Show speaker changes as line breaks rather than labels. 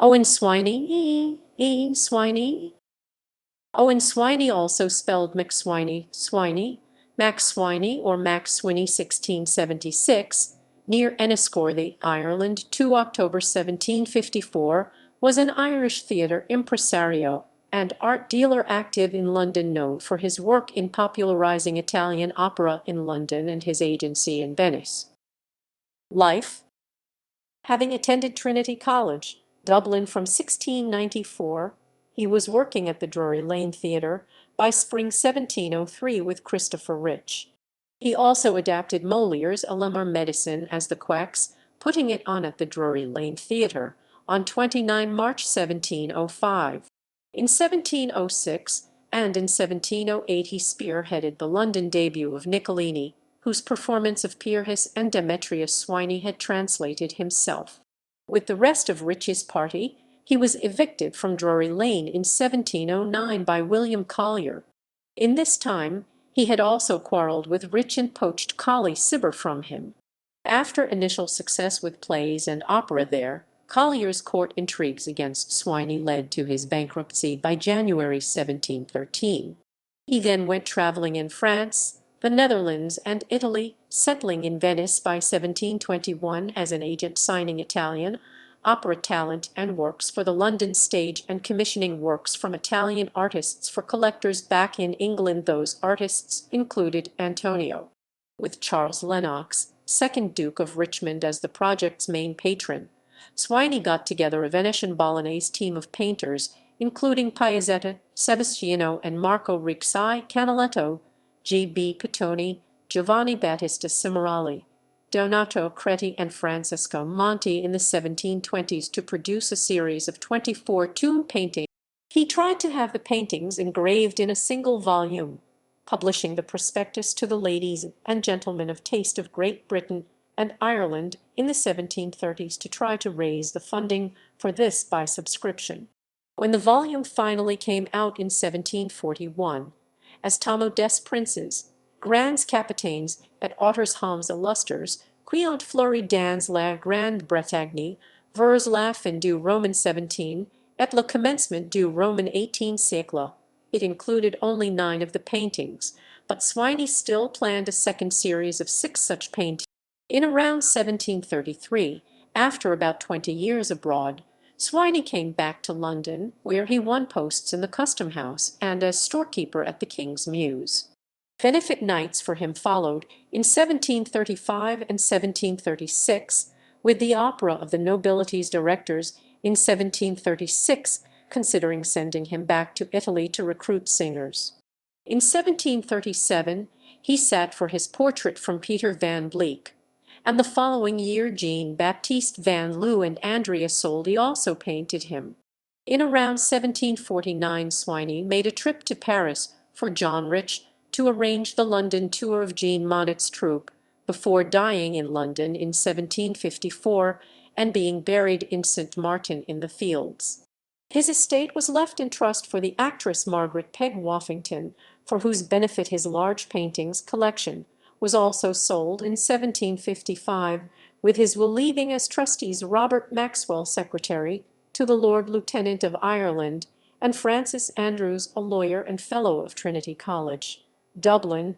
Owen Swiny, Swiny. Owen Swiny, also spelled McSwiny, Swiny, MacSwiny or MacSwinny 1676, near Enniscorthy, Ireland, 2 October 1754, was an Irish theatre impresario and art dealer active in London, known for his work in popularising Italian opera in London and his agency in Venice. Life. Having attended Trinity College, Dublin from 1694, he was working at the Drury Lane Theatre by spring 1703 with Christopher Rich. He also adapted Molière's A la Medicine as the Quacks, putting it on at the Drury Lane Theatre on 29 March 1705. In 1706 and in 1708 he spearheaded the London debut of Niccolini, whose performance of Pyrrhus and Demetrius Swiney had translated himself. With the rest of Rich's party, he was evicted from Drury Lane in 1709 by William Collier. In this time, he had also quarrelled with Rich and poached Colley Cibber from him. After initial success with plays and opera there, Collier's court intrigues against Swiney led to his bankruptcy by January 1713. He then went travelling in France, the Netherlands, and Italy, settling in Venice by 1721 as an agent, signing Italian opera talent and works for the London stage and commissioning works from Italian artists for collectors back in England. Those artists included Antonio, with Charles Lennox, 2nd Duke of Richmond, as the project's main patron. Swiney got together a Venetian Bolognese team of painters, including Piazzetta, Sebastiano and Marco Ricci, Canaletto, G. B. Pittoni, Giovanni Battista Cimarali, Donato Creti and Francesco Monti in the 1720s to produce a series of 24 tomb paintings. He tried to have the paintings engraved in a single volume, publishing the prospectus to the ladies and gentlemen of taste of Great Britain and Ireland in the 1730s to try to raise the funding for this by subscription. When the volume finally came out in 1741, as Tomo des Princes, Grands Capitaines et Autres Hommes Illustres, qui ont fleuri dans la Grande Bretagne, vers la fin du Roman 17 et le commencement du Roman 18 siècle, it included only 9 of the paintings, but Swiney still planned a second series of 6 such paintings. In around 1733, after about 20 years abroad, Swiney came back to London, where he won posts in the Custom House and as storekeeper at the King's Mews. Benefit nights for him followed in 1735 and 1736, with the opera of the Nobility's directors in 1736 considering sending him back to Italy to recruit singers. In 1737 he sat for his portrait from Peter van Bleek, and the following year Jean-Baptiste van Loo and Andrea Soldi also painted him. In around 1749 Swiney made a trip to Paris for John Rich to arrange the London tour of Jean Monnet's troupe, before dying in London in 1754 and being buried in St. Martin in the Fields. His estate was left in trust for the actress Margaret Peg Woffington, for whose benefit his large paintings collection was also sold in 1755, with his will leaving as trustees Robert Maxwell, secretary to the Lord Lieutenant of Ireland, and Francis Andrews, a lawyer and fellow of Trinity College, Dublin,